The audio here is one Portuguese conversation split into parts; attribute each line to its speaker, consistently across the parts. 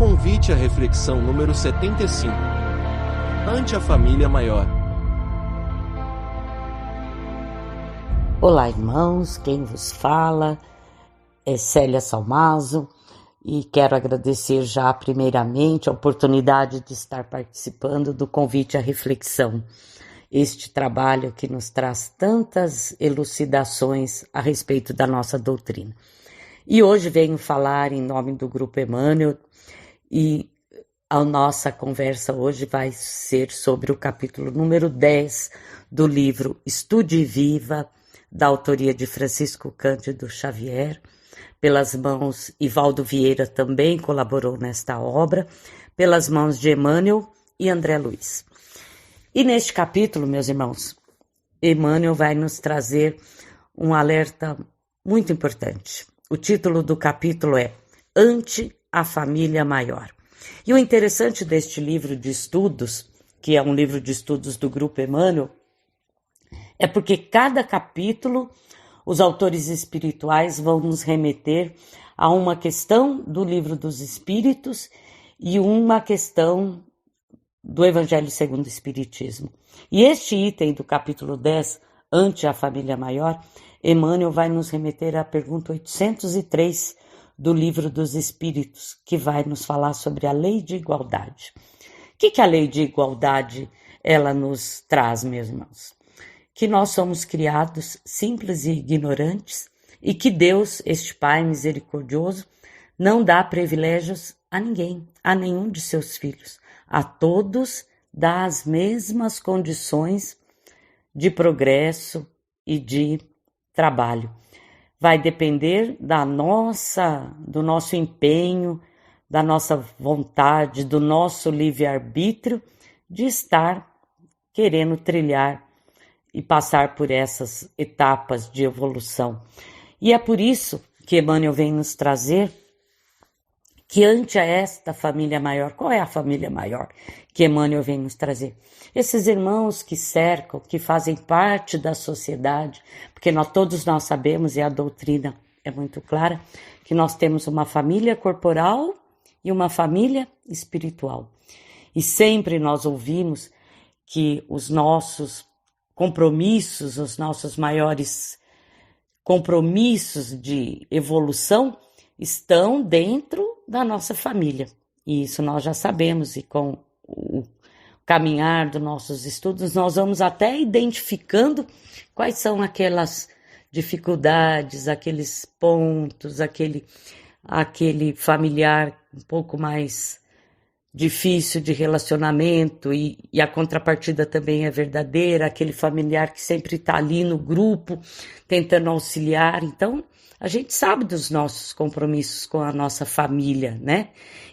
Speaker 1: Convite à reflexão número 75. Ante a família maior.
Speaker 2: Olá, irmãos, quem vos fala é Célia Salmazo e quero agradecer já primeiramente a oportunidade de estar participando do convite à reflexão. Este trabalho que nos traz tantas elucidações a respeito da nossa doutrina. E hoje venho falar em nome do Grupo Emmanuel e a nossa conversa hoje vai ser sobre o capítulo número 10 do livro Estude e Viva, da autoria de Francisco Cândido Xavier, pelas mãos Ivaldo Vieira também colaborou nesta obra, pelas mãos de Emmanuel e André Luiz. E neste capítulo, meus irmãos, Emmanuel vai nos trazer um alerta muito importante. O título do capítulo é Ante a Família Maior. E o interessante deste livro de estudos, que é um livro de estudos do Grupo Emmanuel, é porque cada capítulo os autores espirituais vão nos remeter a uma questão do Livro dos Espíritos e uma questão do Evangelho segundo o Espiritismo. E este item do capítulo 10, Ante a Família Maior, Emmanuel vai nos remeter à pergunta 803 do Livro dos Espíritos, que vai nos falar sobre a lei de igualdade. O que a lei de igualdade ela nos traz, meus irmãos? Que nós somos criados simples e ignorantes e que Deus, este Pai misericordioso, não dá privilégios a ninguém, a nenhum de seus filhos. A todos dá as mesmas condições de progresso e de trabalho. Vai depender do nosso empenho, da nossa vontade, do nosso livre-arbítrio de estar querendo trilhar e passar por essas etapas de evolução. E é por isso que Emmanuel vem nos trazer que ante a esta família maior, qual é a família maior que Emmanuel vem nos trazer? Esses irmãos que cercam, que fazem parte da sociedade, porque todos nós sabemos, e a doutrina é muito clara, que nós temos uma família corporal e uma família espiritual. E sempre nós ouvimos que os nossos compromissos, os nossos maiores compromissos de evolução estão dentro da nossa família. E isso nós já sabemos, e com o caminhar dos nossos estudos, nós vamos até identificando quais são aquelas dificuldades, aqueles pontos, aquele familiar um pouco mais difícil de relacionamento, e a contrapartida também é verdadeira, aquele familiar que sempre está ali no grupo, tentando auxiliar. Então, a gente sabe dos nossos compromissos com a nossa família, né?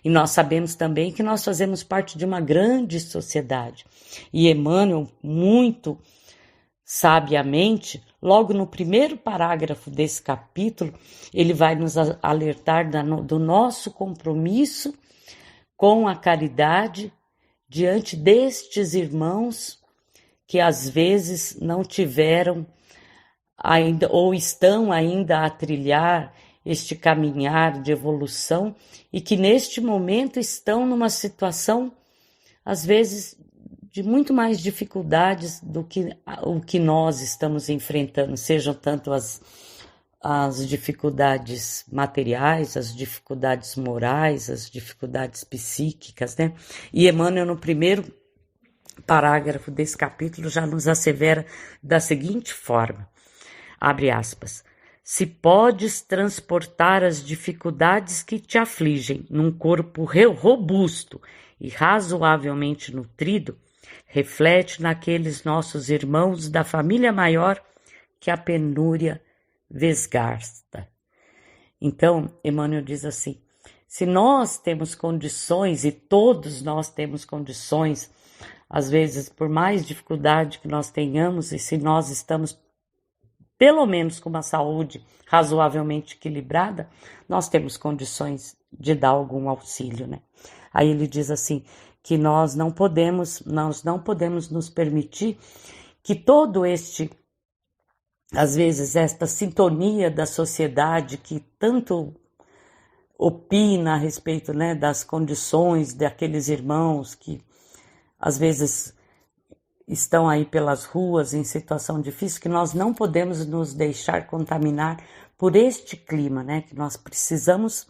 Speaker 2: E nós sabemos também que nós fazemos parte de uma grande sociedade. E Emmanuel, muito sabiamente, logo no primeiro parágrafo desse capítulo, ele vai nos alertar do nosso compromisso com a caridade diante destes irmãos que às vezes não tiveram ainda ou estão ainda a trilhar este caminhar de evolução e que neste momento estão numa situação às vezes de muito mais dificuldades do que o que nós estamos enfrentando, sejam tanto as dificuldades materiais, as dificuldades morais, as dificuldades psíquicas, né? E Emmanuel, no primeiro parágrafo desse capítulo, já nos assevera da seguinte forma, abre aspas, se podes transportar as dificuldades que te afligem num corpo robusto e razoavelmente nutrido, reflete naqueles nossos irmãos da família maior que a penúria vesgasta. Então, Emmanuel diz assim, se nós temos condições, e todos nós temos condições, às vezes por mais dificuldade que nós tenhamos, e se nós estamos pelo menos com uma saúde razoavelmente equilibrada, nós temos condições de dar algum auxílio, né? Aí ele diz assim, que nós não podemos nos permitir que todo às vezes esta sintonia da sociedade que tanto opina a respeito, né, das condições daqueles irmãos que às vezes estão aí pelas ruas em situação difícil, que nós não podemos nos deixar contaminar por este clima, né, que nós precisamos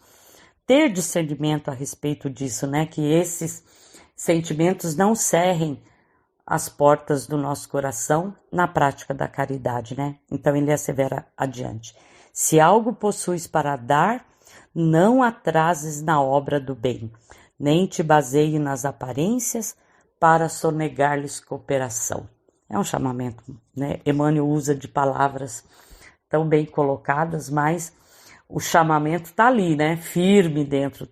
Speaker 2: ter discernimento a respeito disso, né, que esses sentimentos não cerrem as portas do nosso coração na prática da caridade, né? Então ele assevera adiante: se algo possuis para dar, não atrases na obra do bem, nem te baseie nas aparências para sonegar-lhes cooperação. É um chamamento, né? Emmanuel usa de palavras tão bem colocadas, mas o chamamento está ali, né? Firme dentro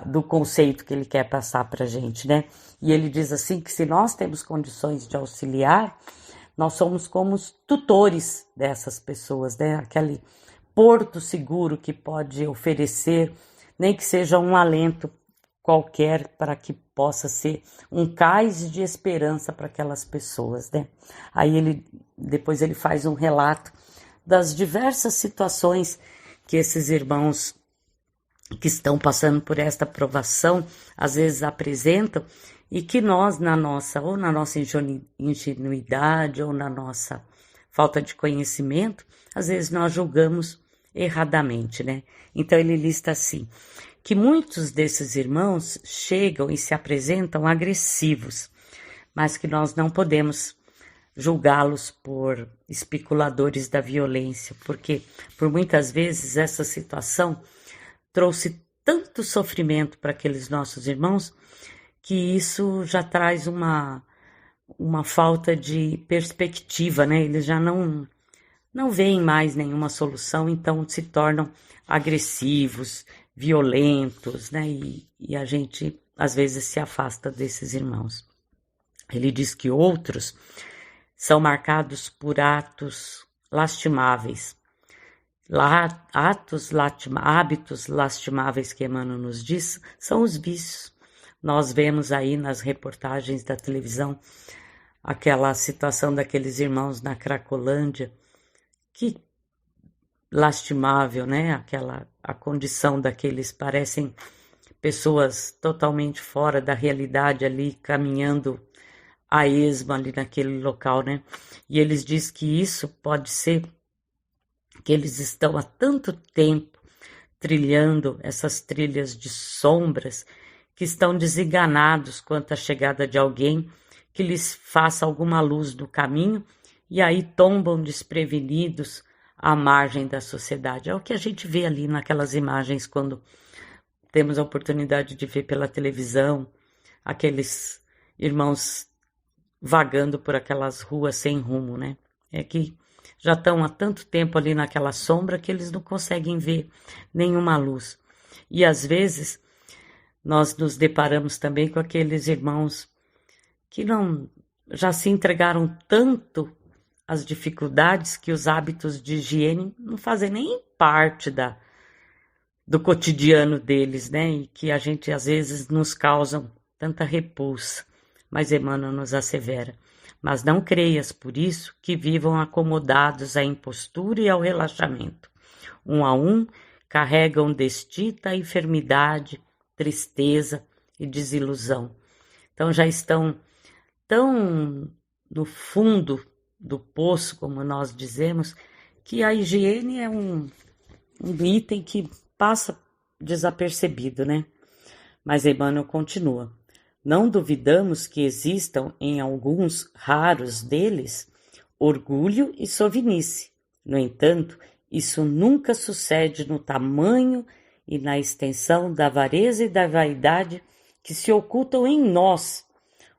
Speaker 2: do conceito que ele quer passar para a gente, né? E ele diz assim que se nós temos condições de auxiliar, nós somos como os tutores dessas pessoas, né? Aquele porto seguro que pode oferecer, nem que seja um alento qualquer, para que possa ser um cais de esperança para aquelas pessoas, né? Aí depois ele faz um relato das diversas situações que esses irmãos que estão passando por esta provação, às vezes apresentam, e que nós, na nossa ingenuidade, ou na nossa falta de conhecimento, às vezes nós julgamos erradamente, né? Então ele lista assim, que muitos desses irmãos chegam e se apresentam agressivos, mas que nós não podemos julgá-los por especuladores da violência, porque por muitas vezes essa situação trouxe tanto sofrimento para aqueles nossos irmãos que isso já traz uma falta de perspectiva, né? Eles já não veem mais nenhuma solução, então se tornam agressivos, violentos, né? E a gente às vezes se afasta desses irmãos. Ele diz que outros são marcados por atos lastimáveis, hábitos lastimáveis que Emmanuel nos diz, são os vícios. Nós vemos aí nas reportagens da televisão aquela situação daqueles irmãos na Cracolândia, que lastimável, né? A condição daqueles, parecem pessoas totalmente fora da realidade ali, caminhando a esmo ali naquele local, né? E eles dizem que isso pode ser que eles estão há tanto tempo trilhando essas trilhas de sombras, que estão desenganados quanto à chegada de alguém que lhes faça alguma luz no caminho, e aí tombam desprevenidos à margem da sociedade. É o que a gente vê ali naquelas imagens quando temos a oportunidade de ver pela televisão aqueles irmãos vagando por aquelas ruas sem rumo, né? É que já estão há tanto tempo ali naquela sombra que eles não conseguem ver nenhuma luz. E às vezes nós nos deparamos também com aqueles irmãos que já se entregaram tanto às dificuldades que os hábitos de higiene não fazem nem parte do cotidiano deles, né? E que a gente às vezes nos causam tanta repulsa. Mas Emmanuel nos assevera: mas não creias por isso que vivam acomodados à impostura e ao relaxamento. Um a um carregam destita a enfermidade, tristeza e desilusão. Então já estão tão no fundo do poço, como nós dizemos, que a higiene é um item que passa desapercebido, né? Mas Emmanuel continua: não duvidamos que existam em alguns raros deles orgulho e sovinice. No entanto, isso nunca sucede no tamanho e na extensão da avareza e da vaidade que se ocultam em nós,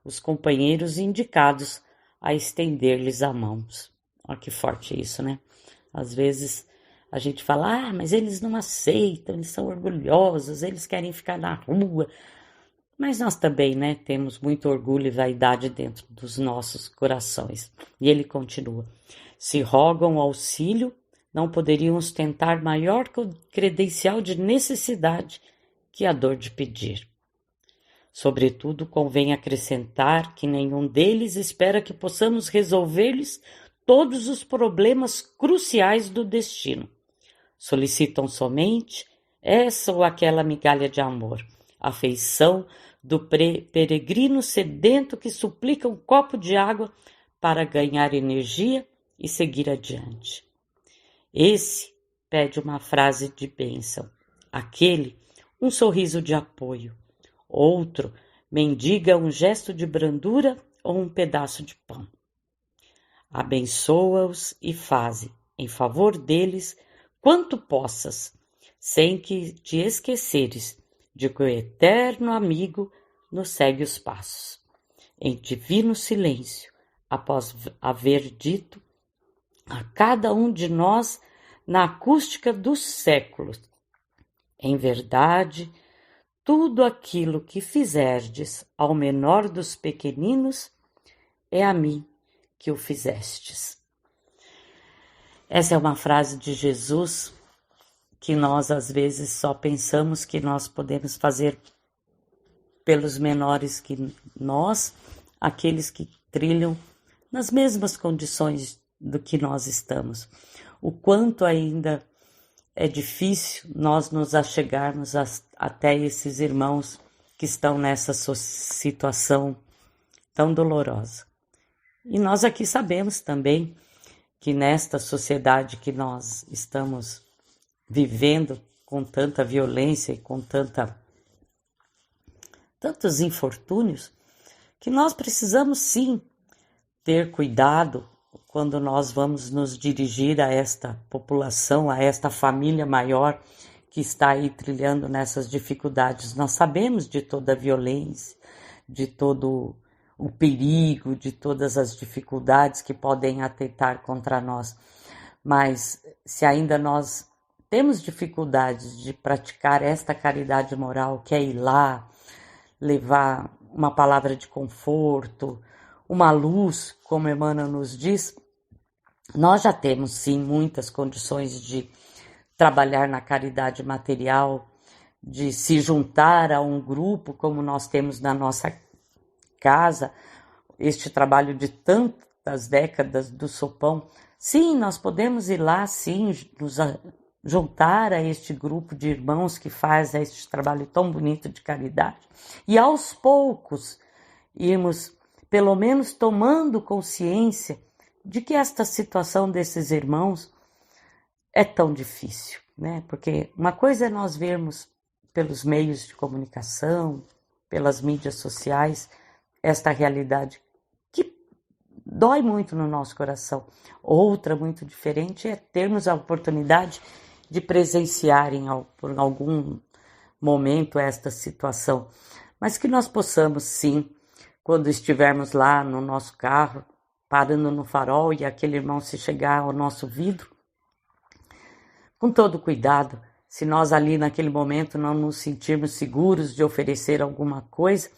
Speaker 2: os companheiros indicados a estender-lhes a mãos. Olha que forte isso, né? Às vezes a gente fala, mas eles não aceitam, eles são orgulhosos, eles querem ficar na rua. Mas nós também, né, temos muito orgulho e vaidade dentro dos nossos corações. E ele continua: se rogam auxílio, não poderiam ostentar maior credencial de necessidade que a dor de pedir. Sobretudo, convém acrescentar que nenhum deles espera que possamos resolver-lhes todos os problemas cruciais do destino. Solicitam somente essa ou aquela migalha de amor, afeição do peregrino sedento que suplica um copo de água para ganhar energia e seguir adiante. Esse pede uma frase de bênção, aquele um sorriso de apoio, outro mendiga um gesto de brandura ou um pedaço de pão. Abençoa-os e faze em favor deles quanto possas, sem que te esqueceres de que o eterno amigo nos segue os passos. Em divino silêncio, após haver dito a cada um de nós na acústica dos séculos: em verdade, tudo aquilo que fizerdes ao menor dos pequeninos, é a mim que o fizestes. Essa é uma frase de Jesus que nós às vezes só pensamos que nós podemos fazer pelos menores que nós, aqueles que trilham nas mesmas condições do que nós estamos. O quanto ainda é difícil nós nos achegarmos até esses irmãos que estão nessa situação tão dolorosa. E nós aqui sabemos também que nesta sociedade que nós estamos vivendo com tanta violência e com tantos infortúnios, que nós precisamos sim ter cuidado quando nós vamos nos dirigir a esta população, a esta família maior que está aí trilhando nessas dificuldades. Nós sabemos de toda a violência, de todo o perigo, de todas as dificuldades que podem atentar contra nós. Mas se ainda nós temos dificuldades de praticar esta caridade moral, que é ir lá, levar uma palavra de conforto, uma luz, como Emmanuel nos diz, nós já temos sim muitas condições de trabalhar na caridade material, de se juntar a um grupo como nós temos na nossa casa, este trabalho de tantas décadas do sopão. Sim, nós podemos ir lá, sim, nos juntar a este grupo de irmãos que faz este trabalho tão bonito de caridade e aos poucos irmos pelo menos tomando consciência de que esta situação desses irmãos é tão difícil, né? Porque uma coisa é nós vermos pelos meios de comunicação, pelas mídias sociais, esta realidade que dói muito no nosso coração. Outra muito diferente é termos a oportunidade de presenciar por algum momento esta situação, mas que nós possamos sim, quando estivermos lá no nosso carro, parando no farol e aquele irmão se chegar ao nosso vidro, com todo cuidado, se nós ali naquele momento não nos sentirmos seguros de oferecer alguma coisa,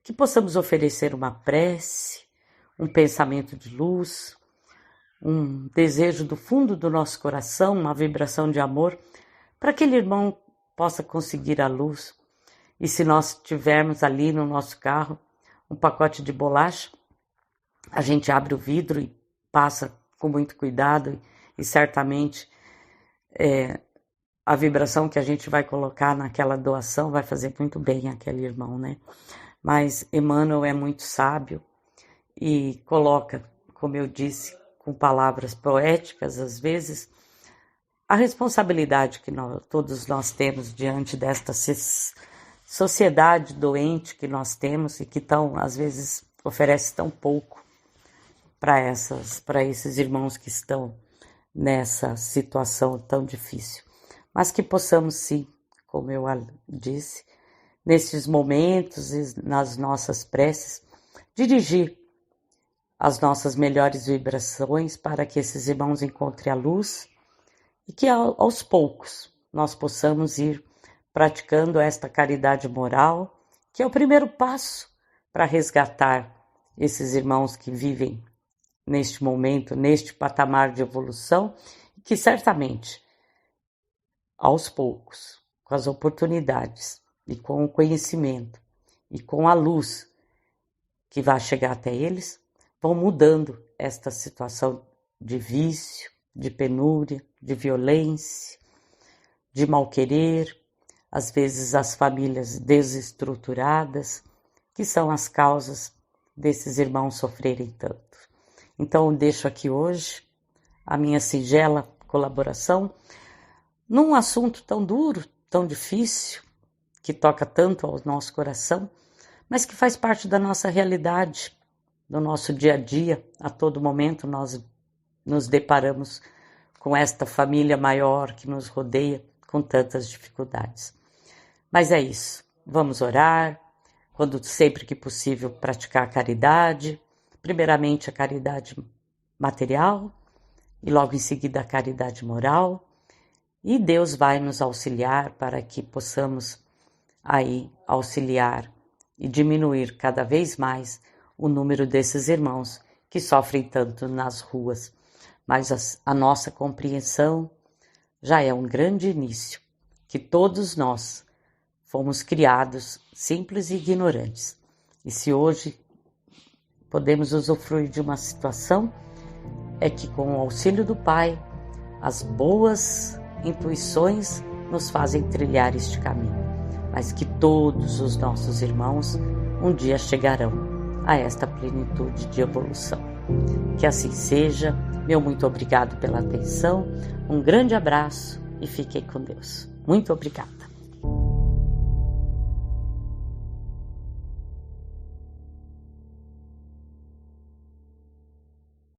Speaker 2: que possamos oferecer uma prece, um pensamento de luz, um desejo do fundo do nosso coração, uma vibração de amor, para que aquele irmão possa conseguir a luz. E se nós tivermos ali no nosso carro um pacote de bolacha, a gente abre o vidro e passa com muito cuidado e certamente a vibração que a gente vai colocar naquela doação vai fazer muito bem àquele irmão, né? Mas Emmanuel é muito sábio e coloca, como eu disse, com palavras poéticas, às vezes, a responsabilidade que todos nós temos diante desta sociedade doente que nós temos e que às vezes oferece tão pouco para esses irmãos que estão nessa situação tão difícil. Mas que possamos sim, como eu disse, nesses momentos e nas nossas preces, dirigir as nossas melhores vibrações para que esses irmãos encontrem a luz e que aos poucos nós possamos ir praticando esta caridade moral, que é o primeiro passo para resgatar esses irmãos que vivem neste momento, neste patamar de evolução, que certamente, aos poucos, com as oportunidades e com o conhecimento e com a luz que vai chegar até eles, vão mudando esta situação de vício, de penúria, de violência, de mal-querer, às vezes as famílias desestruturadas, que são as causas desses irmãos sofrerem tanto. Então, eu deixo aqui hoje a minha singela colaboração num assunto tão duro, tão difícil, que toca tanto ao nosso coração, mas que faz parte da nossa realidade, do nosso dia a dia. A todo momento nós nos deparamos com esta família maior que nos rodeia com tantas dificuldades. Mas é isso, vamos orar, sempre que possível praticar a caridade, primeiramente a caridade material e logo em seguida a caridade moral, e Deus vai nos auxiliar para que possamos aí auxiliar e diminuir cada vez mais o número desses irmãos que sofrem tanto nas ruas. Mas a nossa compreensão já é um grande início, que todos nós fomos criados simples e ignorantes. E se hoje podemos usufruir de uma situação, é que com o auxílio do Pai, as boas intuições nos fazem trilhar este caminho, mas que todos os nossos irmãos um dia chegarão a esta plenitude de evolução. Que assim seja. Meu muito obrigado pela atenção, um grande abraço e fiquem com Deus. Muito obrigada.